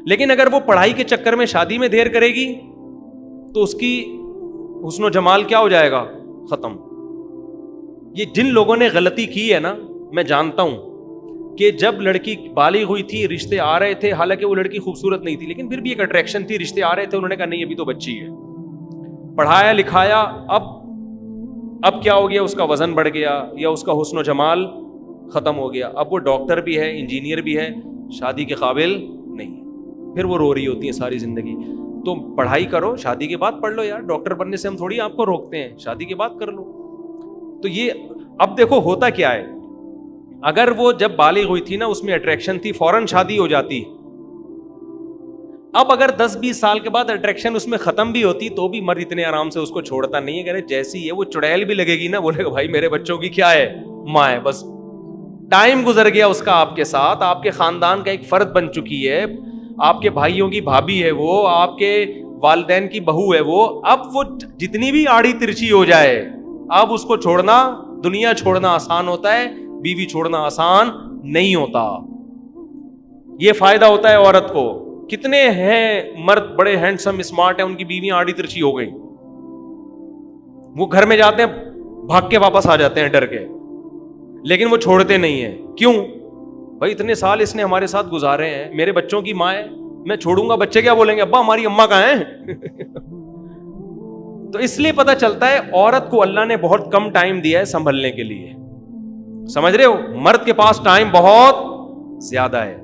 لیکن اگر وہ پڑھائی کے چکر میں شادی میں دیر کرے گی تو اس کی حسن و جمال کیا ہو جائے گا؟ ختم. یہ جن لوگوں نے غلطی کی ہے نا, میں جانتا ہوں کہ جب لڑکی بالغ ہوئی تھی, رشتے آ رہے تھے, حالانکہ وہ لڑکی خوبصورت نہیں تھی, لیکن پھر بھی ایک اٹریکشن تھی, رشتے آ رہے تھے, انہوں نے کہا نہیں ابھی تو بچی ہے. پڑھایا لکھایا, اب کیا ہو گیا, اس کا وزن بڑھ گیا یا اس کا حسن و جمال ختم ہو گیا. اب وہ ڈاکٹر بھی ہے, انجینئر بھی ہے, شادی کے قابل نہیں. پھر وہ رو رہی ہوتی ہے ساری زندگی. تو پڑھائی کرو, شادی کے بعد پڑھ لو یار, ڈاکٹر بننے سے ہم تھوڑی آپ کو روکتے ہیں, شادی کے بعد کر لو. تو یہ اب دیکھو ہوتا کیا ہے, اگر وہ جب بالغ ہوئی تھی نا, اس میں اٹریکشن تھی, فوراً شادی ہو جاتی. اب اگر 10-20 سال کے بعد اٹریکشن اس میں ختم بھی ہوتی تو بھی مرد اتنے آرام سے اس کو چھوڑتا نہیں ہے. کہ جیسی ہے وہ چڑیل بھی لگے گی نا, بولے گا بھائی میرے بچوں کی کیا ہے, ماں ہے. بس ٹائم گزر گیا اس کا آپ کے ساتھ, آپ کے خاندان کا ایک فرد بن چکی ہے, آپ کے بھائیوں کی بھابھی ہے وہ, آپ کے والدین کی بہو ہے وہ. اب وہ جتنی بھی آڑی ترچھی ہو جائے, اب اس کو چھوڑنا, دنیا چھوڑنا آسان ہوتا ہے, بیوی چھوڑنا آسان نہیں ہوتا. یہ فائدہ ہوتا ہے عورت کو. کتنے ہیں مرد بڑے ہینڈسم اسمارٹ ہیں, ان کی بیویاں آڑی ترچھی ہو گئی, وہ گھر میں جاتے ہیں بھاگ کے واپس آ جاتے ہیں ڈر کے, لیکن وہ چھوڑتے نہیں ہیں. کیوں بھائی, اتنے سال اس نے ہمارے ساتھ گزارے ہیں, میرے بچوں کی ماں ہے, میں چھوڑوں گا, بچے کیا بولیں گے, ابا ہماری اماں کہاں ہیں. تو اس لیے پتہ چلتا ہے عورت کو اللہ نے بہت کم ٹائم دیا ہے سنبھلنے کے لیے. سمجھ رہے ہو؟ مرد کے پاس ٹائم بہت زیادہ ہے.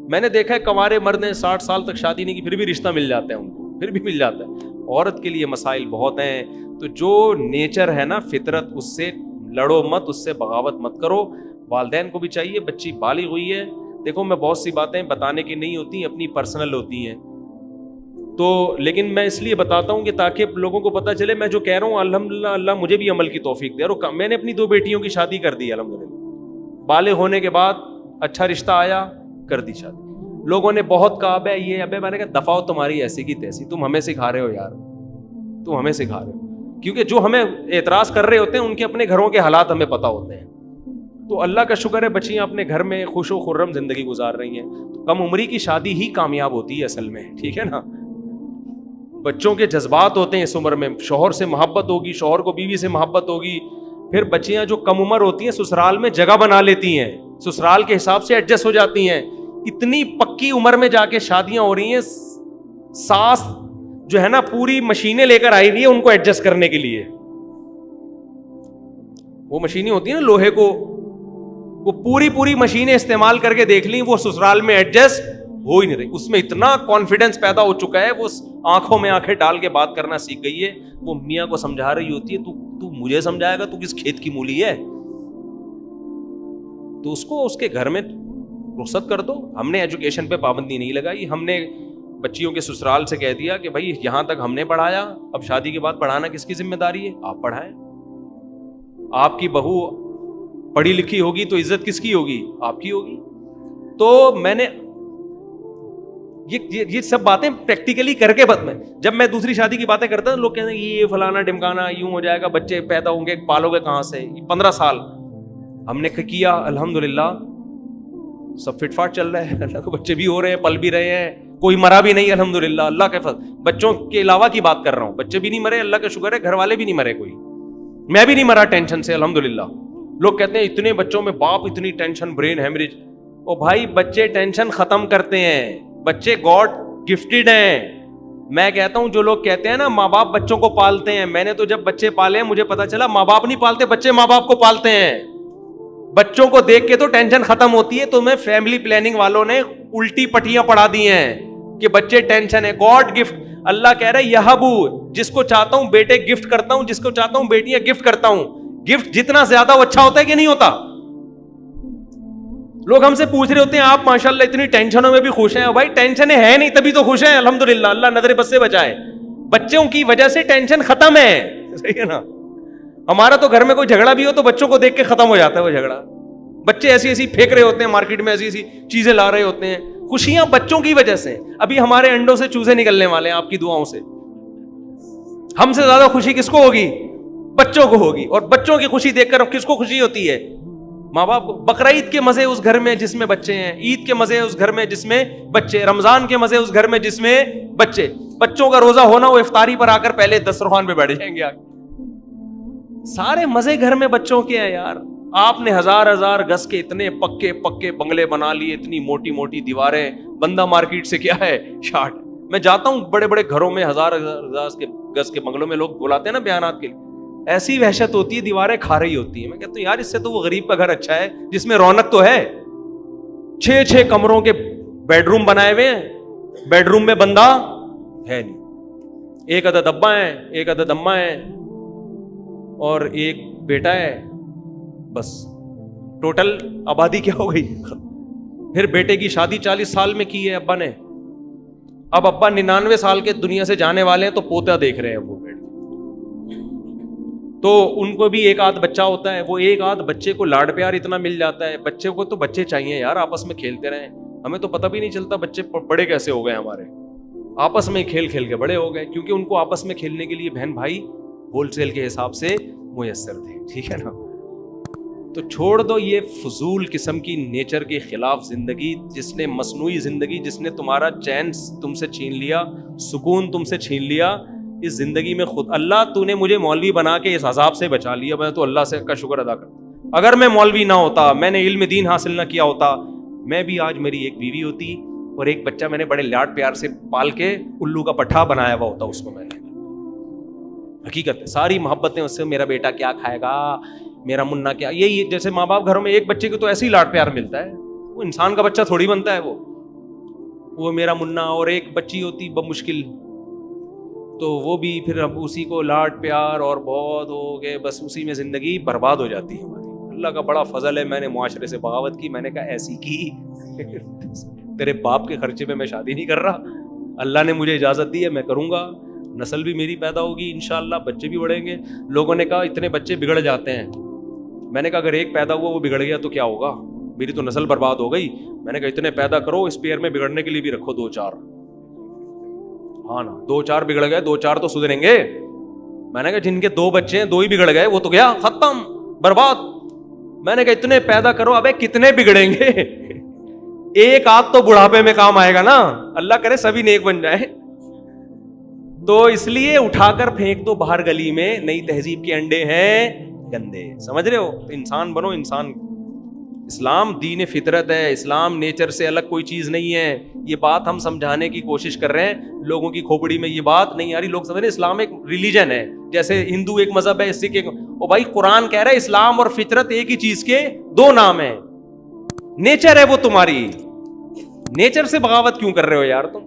میں نے دیکھا ہے کنوارے مرد نے 60 سال تک شادی نہیں کی پھر بھی رشتہ مل جاتا ہے ان کو, پھر بھی مل جاتا ہے. عورت کے لیے مسائل بہت ہیں. تو جو نیچر ہے نا, فطرت, اس سے لڑو مت, اس سے بغاوت مت کرو. والدین کو بھی چاہیے, بچی بالغ ہوئی ہے, دیکھو میں بہت سی باتیں بتانے کی نہیں ہوتی, اپنی پرسنل ہوتی ہیں, تو لیکن میں اس لیے بتاتا ہوں کہ تاکہ لوگوں کو پتہ چلے میں جو کہہ رہا ہوں الحمدللہ اللہ مجھے بھی عمل کی توفیق دے. اور میں نے اپنی 2 بیٹیوں کی شادی کر دی الحمدللہ, بالغ ہونے کے بعد اچھا رشتہ آیا, کر دی شادی. لوگوں نے بہت کہا بے یہ ابے, میں نے کہا دفعہ تمہاری ایسی کی تیسی, تم ہمیں سکھا رہے ہو یار, تم ہمیں سکھا رہے ہو, کیونکہ جو ہمیں اعتراض کر رہے ہوتے ہیں ان کے اپنے گھروں کے حالات ہمیں پتہ ہوتے ہیں. تو اللہ کا شکر ہے بچیاں اپنے گھر میں خوش و خرم زندگی گزار رہی ہیں. تو کم عمری کی شادی ہی کامیاب ہوتی ہے اصل میں, ٹھیک ہے نا. بچوں کے جذبات ہوتے ہیں اس عمر میں, شوہر سے محبت ہوگی, شوہر کو بیوی سے محبت ہوگی. پھر بچیاں جو کم عمر ہوتی ہیں سسرال میں جگہ بنا لیتی ہیں, سسرال کے حساب سے ایڈجسٹ ہو جاتی ہیں. اتنی پکی عمر میں جا کے شادیاں ہو رہی ہیں, ساس جو ہے نا پوری مشینیں لے کر آئی ہوئی ہے ان کو ایڈجسٹ کرنے کے لیے. وہ مشینیں ہوتی ہیں نا لوہے کو, وہ پوری مشینیں استعمال کر کے دیکھ لیں, وہ سسرال میں ایڈجسٹ ہو ہی نہیں رہی. اس میں اتنا کانفیڈنس پیدا ہو چکا ہے, وہ آنکھوں میں آنکھیں ڈال کے بات کرنا سیکھ گئی ہے. وہ میاں کو سمجھا رہی ہوتی ہے, تو مجھے سمجھائے گا, تو کس کھیت کی مولی ہے, تو اس کو اس کے گھر میں رخصت کر دو. ہم نے ایجوکیشن پہ پابندی نہیں لگائی, ہم نے بچیوں کے سسرال سے کہہ دیا کہ بھائی یہاں تک ہم نے پڑھایا, اب شادی کے بعد پڑھانا کس کی ذمہ داری ہے, آپ پڑھائیں. آپ کی بہو پڑھی لکھی ہوگی تو عزت کس کی ہوگی, آپ کی ہوگی. تو میں نے یہ سب باتیں پریکٹیکلی کر کے میں جب میں دوسری شادی کی باتیں کرتا ہوں, لوگ کہتے ہیں یہ فلانا ڈمکانا, یوں ہو جائے گا, بچے پیدا ہوں گے, پالو گے کہاں سے. 15 سال ہم نے کیا, الحمدللہ سب فٹ فاٹ چل رہا ہے, اللہ کو بچے بھی ہو رہے ہیں, پل بھی رہے ہیں, کوئی مرا بھی نہیں الحمدللہ, اللہ کے فضل. بچوں کے علاوہ کی بات کر رہا ہوں, بچے بھی نہیں مرے, اللہ کا شکر ہے, گھر والے بھی نہیں مرے, کوئی, میں بھی نہیں مرا ٹینشن سے الحمدللہ. لوگ کہتے ہیں اتنے بچوں میں باپ اتنی ٹینشن, برین ہیمریج. او بھائی بچے ٹینشن ختم کرتے ہیں, بچے گاڈ گفٹڈ ہیں. میں کہتا ہوں جو لوگ کہتے ہیں نا ماں باپ بچوں کو پالتے ہیں, میں نے تو جب بچے پالے ہیں مجھے پتا چلا ماں باپ نہیں پالتے, بچے ماں باپ کو پالتے ہیں. بچوں کو دیکھ کے تو ٹینشن ختم ہوتی ہے. تو میں فیملی پلاننگ والوں نے الٹی پٹیاں پڑھا دی ہیں کہ بچے ٹینشن ہے, گاڈ گفٹ. اللہ کہہ رہا ہے یہبو, جس کو چاہتا ہوں بیٹے گفٹ کرتا ہوں, جس کو چاہتا ہوں بیٹیاں گفٹ کرتا ہوں. گفٹ جتنا زیادہ وہ اچھا ہوتا ہے کہ نہیں ہوتا. لوگ ہم سے پوچھ رہے ہوتے ہیں آپ ماشاءاللہ اتنی ٹینشنوں میں بھی خوش ہیں. بھائی ٹینشنیں ہے نہیں تبھی تو خوش ہیں الحمدللہ, اللہ نظر بد سے بچائے. بچوں کی وجہ سے ٹینشن ختم ہے, صحیح ہے نا. ہمارا تو گھر میں کوئی جھگڑا بھی ہو تو بچوں کو دیکھ کے ختم ہو جاتا ہے وہ جھگڑا. بچے ایسی ایسی پھینک رہے ہوتے ہیں مارکیٹ میں, ایسی ایسی چیزیں لا رہے ہوتے ہیں, خوشیاں بچوں کی وجہ سے. ابھی ہمارے انڈوں سے چوزے نکلنے والے ہیں آپ کی دعاؤں سے. ہم سے زیادہ خوشی کس کو ہوگی, بچوں کو ہوگی. اور بچوں کی خوشی دیکھ کر کس کو خوشی ہوتی ہے, ماں باپ کو. بقرعید کے مزے اس گھر میں جس میں بچے ہیں, عید کے مزے اس گھر میں جس میں بچے, رمضان کے مزے اس گھر میں جس میں بچے. بچوں کا روزہ ہونا, وہ افطاری پر آ کر پہلے دسترخوان پہ بیٹھ جائیں گے آگے. سارے مزے گھر میں بچوں کے ہیں یار. آپ نے ہزار گز کے اتنے پکے بنگلے بنا لیے, اتنی موٹی موٹی دیواریں. بندہ مارکیٹ سے کیا ہے شارٹ. میں جاتا ہوں بڑے بڑے گھروں میں, ہزار گز کے بنگلوں میں, لوگ بلاتے ہیں نا بیانات کے لیے, ایسی وحشت ہوتی ہے, دیواریں کھا رہی ہوتی ہیں. میں کہتا ہوں یار اس سے تو وہ غریب کا گھر اچھا ہے جس میں رونق تو ہے. 6 کمروں کے بیڈ روم بنائے ہوئے ہیں, بیڈ روم میں بندہ ہے نہیں. 1 عدد ابا ہیں, 1 عدد اماں ہیں, اور 1 بیٹا ہے, بس ٹوٹل آبادی کیا ہو گئی. پھر بیٹے کی شادی 40 سال میں کی ہے ابا نے, اب ابا 99 سال کے دنیا سے جانے والے ہیں, تو پوتا دیکھ رہے ہیں وہ بیٹے. تو ان کو بھی 1 آدھ بچہ ہوتا ہے, وہ 1 آدھ بچے کو لاڈ پیار اتنا مل جاتا ہے. بچے کو تو بچے چاہیے یار, آپس میں کھیلتے رہیں. ہمیں تو پتہ بھی نہیں چلتا بچے بڑے کیسے ہو گئے ہمارے, آپس میں کھیل کے بڑے ہو گئے, کیونکہ ان کو آپس میں کھیلنے کے لیے بہن بھائی ہول سیل کے حساب سے میسر تھے, ٹھیک ہے نا. تو چھوڑ دو یہ فضول قسم کی نیچر کے خلاف زندگی, جس نے مصنوعی زندگی, جس نے تمہارا چین تم سے چھین لیا, سکون تم سے چھین لیا. اس زندگی میں خود اللہ تو نے مجھے مولوی بنا کے اس عذاب سے بچا لیا, میں تو اللہ سے کا شکر ادا کرتا. اگر میں مولوی نہ ہوتا, میں نے علم دین حاصل نہ کیا ہوتا, میں بھی آج میری ایک بیوی ہوتی اور ایک بچہ میں نے بڑے لاڈ پیار سے پال کے الو کا پٹھا بنایا ہوا ہوتا اس کو میں نے. حقیقت ہے. ساری محبتیں اس سے, میرا بیٹا کیا کھائے گا, میرا منا کیا, یہی جیسے ماں باپ گھروں میں ایک بچے کو تو ایسے ہی لاڈ پیار ملتا ہے, وہ انسان کا بچہ تھوڑی بنتا ہے وہ میرا منا. اور ایک بچی ہوتی بمشکل, تو وہ بھی پھر اب اسی کو لاڈ پیار اور بہت ہو گئے, بس اسی میں زندگی برباد ہو جاتی ہے ہماری. اللہ کا بڑا فضل ہے, میں نے معاشرے سے بغاوت کی, میں نے کہا ایسی کی تیرے باپ کے خرچے میں شادی نہیں کر رہا, اللہ نے مجھے اجازت دی ہے, میں کروں گا, نسل بھی میری پیدا ہوگی انشاءاللہ, بچے بھی بڑھیں گے. لوگوں نے کہا اتنے بچے بگڑ جاتے ہیں, میں نے کہا اگر ایک پیدا ہوا وہ بگڑ گیا تو کیا ہوگا, میری تو نسل برباد ہو گئی. میں نے کہا اتنے پیدا کرو, اس پیئر میں بگڑنے کے لیے بھی رکھو 2-4. ہاں نا, 2-4 بگڑ گئے, 2-4 تو سدھریں گے. میں نے کہا جن کے 2 بچے ہیں 2 ہی بگڑ گئے, وہ تو گیا ختم, برباد. میں نے کہا اتنے پیدا کرو, ابے کتنے بگڑیں گے, ایک آدھ تو بڑھاپے میں کام آئے گا نا, اللہ کرے سبھی نیک بن جائیں. تو اس لیے اٹھا کر پھینک دو باہر گلی میں, نئی تہذیب کے انڈے ہیں گندے, سمجھ رہے ہو. انسان بنو, انسان. اسلام دین فطرت ہے, اسلام نیچر سے الگ کوئی چیز نہیں ہے. یہ بات ہم سمجھانے کی کوشش کر رہے ہیں, لوگوں کی کھوپڑی میں یہ بات نہیں آ رہی. لوگ سمجھ رہے ہیں اسلام ایک ریلیجن ہے, جیسے ہندو ایک مذہب ہے, سکھ ایک. او بھائی قرآن کہہ رہا ہے اسلام اور فطرت ایک ہی چیز کے 2 نام ہیں. نیچر ہے وہ تمہاری, نیچر سے بغاوت کیوں کر رہے ہو یار تم.